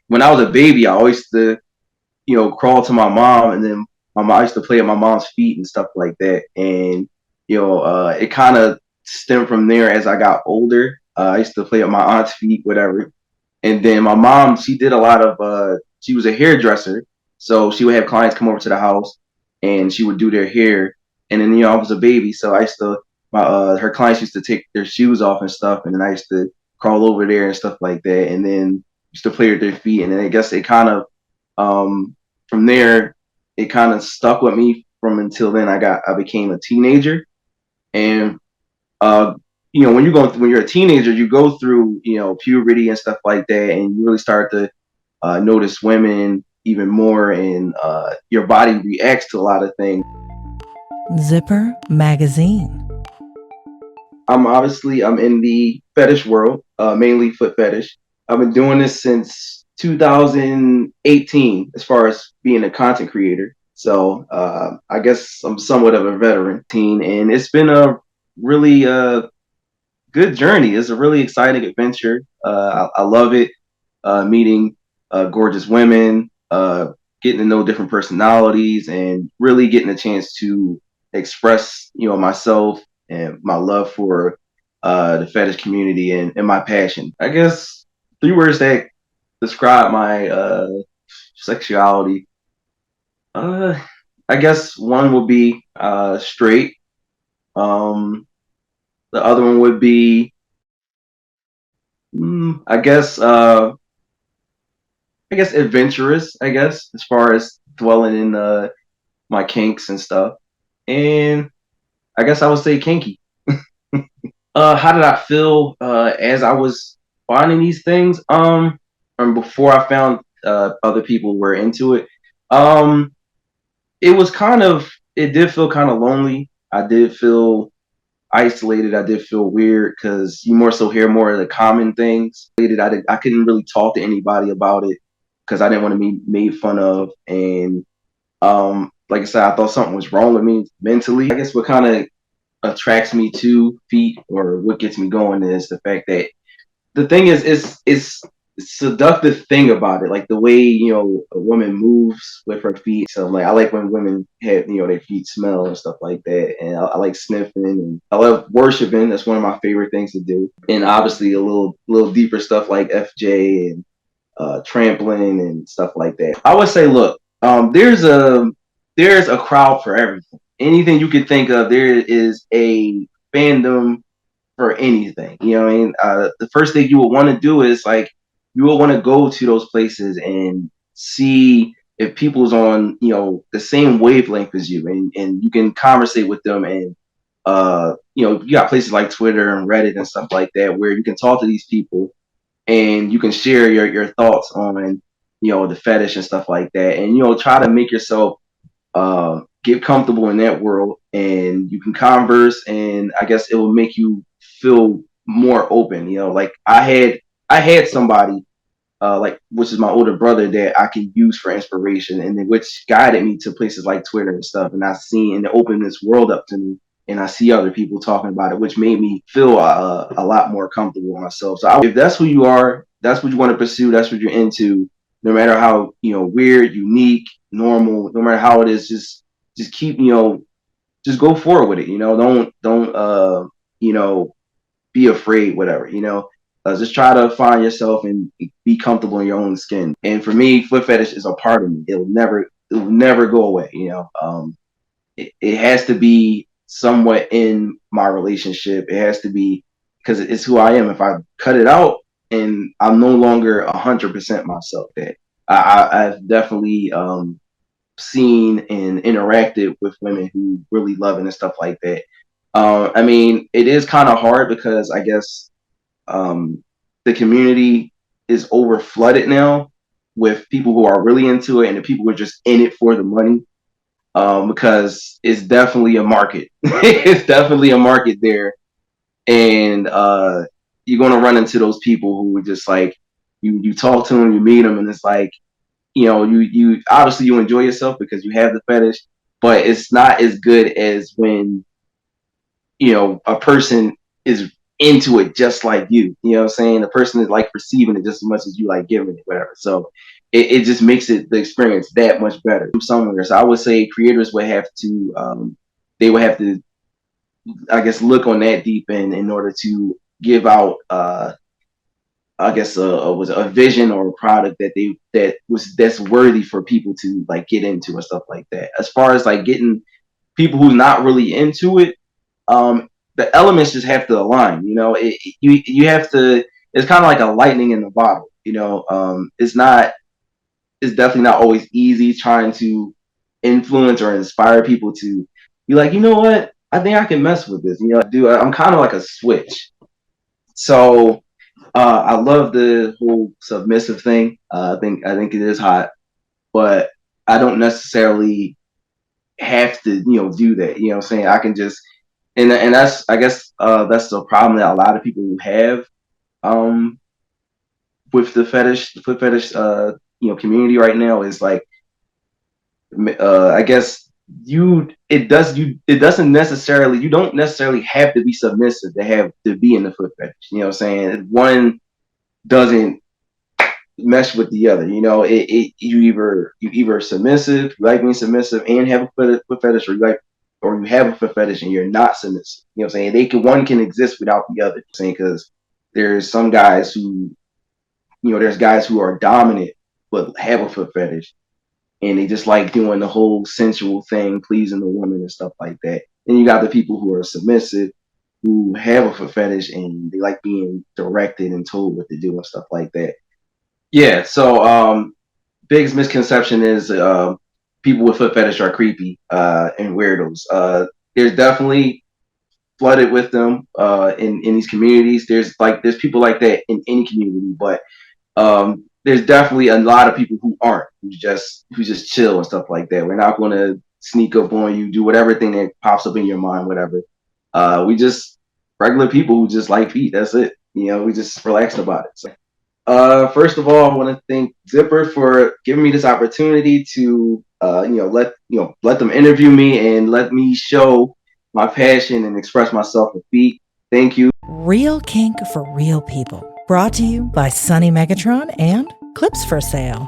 when I was a baby, I always used to, crawl to my mom, and then my mom I used to play at my mom's feet and stuff like that. And it kind of stemmed from there as I got older. I used to play at my aunt's feet, whatever. And then my mom, she did a lot of. She was a hairdresser, so she would have clients come over to the house, and she would do their hair. And then I was a baby, so I used to my her clients used to take their shoes off and stuff, and then I used to crawl over there and stuff like that, and then used to play with their feet. And then I guess it kind of from there, it kind of stuck with me from until then. I became a teenager, and uh, when you're a teenager, you go through puberty and stuff like that, and you really start to notice women even more, and your body reacts to a lot of things. Zipper Magazine. I'm in the fetish world, mainly foot fetish. I've been doing this since 2018, as far as being a content creator. So I guess I'm somewhat of a veteran teen, and it's been a really good journey. It's a really exciting adventure. I love it. Meeting gorgeous women, getting to know different personalities, and really getting a chance to express, myself and my love for the fetish community, and my passion. I guess three words that describe my sexuality. Uh, I guess one would be straight. Um, the other one would be, I guess, adventurous. I guess, as far as dwelling in my kinks and stuff. And I guess I would say kinky. How did I feel as I was finding these things? And before I found other people were into it. Um, it was kind of, it did feel kind of lonely. I did feel isolated. I did feel weird because you more so hear more of the common things. I couldn't really talk to anybody about it because I didn't want to be made fun of. And like I said, I thought something was wrong with me mentally. I guess what kind of attracts me to feet, or what gets me going, is the fact that the thing is, it's seductive thing about it, like the way a woman moves with her feet. So like I like when women have their feet smell and stuff like that, and I like sniffing, and I love worshiping. That's one of my favorite things to do. And obviously a little deeper stuff like FJ and trampling and stuff like that. I would say, look, there's a crowd for everything. Anything you could think of, there is a fandom for anything. You know what I mean? The first thing you would want to do is, like, you would want to go to those places and see if people's on the same wavelength as you, and you can conversate with them. And you got places like Twitter and Reddit and stuff like that where you can talk to these people, and you can share your thoughts on the fetish and stuff like that, and try to make yourself get comfortable in that world, and you can converse, and I guess it will make you feel more open. Like I had somebody, like, which is my older brother, that I can use for inspiration, and then which guided me to places like Twitter and stuff. And I see, and it opened this world up to me, and I see other people talking about it, which made me feel a lot more comfortable with myself. So if that's who you are, that's what you want to pursue, that's what you're into, no matter how weird, unique, normal, no matter how it is, just keep just go forward with it. Don't be afraid, whatever. Just try to find yourself and be comfortable in your own skin. And for me, foot fetish is a part of me. It'll never go away. It has to be somewhat in my relationship. It has to be, because it's who I am. If I cut it out, and I'm no longer 100% myself, that I've definitely seen and interacted with women who really love it and stuff like that. I mean, it is kind of hard because I guess the community is over flooded now with people who are really into it, and the people who are just in it for the money. Because it's definitely a market. It's definitely a market there, and you're gonna run into those people who are just like, you talk to them, you meet them, and it's like, you obviously you enjoy yourself because you have the fetish, but it's not as good as when a person is into it just like you. You know what I'm saying? The person is like perceiving it just as much as you like giving it, whatever. So it just makes it the experience that much better somewhere. So I would say creators would have to they would have to, I guess, look on that deep end in order to give out I guess was a vision or a product that's worthy for people to like get into and stuff like that. As far as like getting people who's not really into it, the elements just have to align. You know, you have to. It's kind of like a lightning in the bottle. You know, it's definitely not always easy trying to influence or inspire people to be like, you know what, I think I can mess with this. You know, I'm kind of like a switch. So I love the whole submissive thing. I think it is hot, but I don't necessarily have to do that. You know what I'm saying? I can just and that's I guess that's the problem that a lot of people have um with the foot fetish community right now is like I guess it doesn't necessarily you don't necessarily have to be submissive to have to be in the foot fetish. You know what I'm saying? One doesn't mesh with the other. You know, you either submissive, you like being submissive and have a foot fetish, or you have a foot fetish and you're not submissive. You know what I'm saying? One can exist without the other. Saying because there's some guys who there's guys who are dominant but have a foot fetish and they just like doing the whole sensual thing, pleasing the woman and stuff like that. Then you got the people who are submissive who have a foot fetish and they like being directed and told what to do and stuff like that. Yeah, so biggest misconception is people with foot fetish are creepy and weirdos. There's definitely flooded with them in these communities. There's people like that in any community, but there's definitely a lot of people who aren't, who just chill and stuff like that. We're not going to sneak up on you, do whatever thing that pops up in your mind, whatever. We just regular people who just like feet. That's it. You know, we just relaxed about it. So first of all, I want to thank Zipper for giving me this opportunity to, let them interview me and let me show my passion and express myself with feet. Thank you. Real kink for real people. Brought to you by Sunny Megatron and Clips for Sale.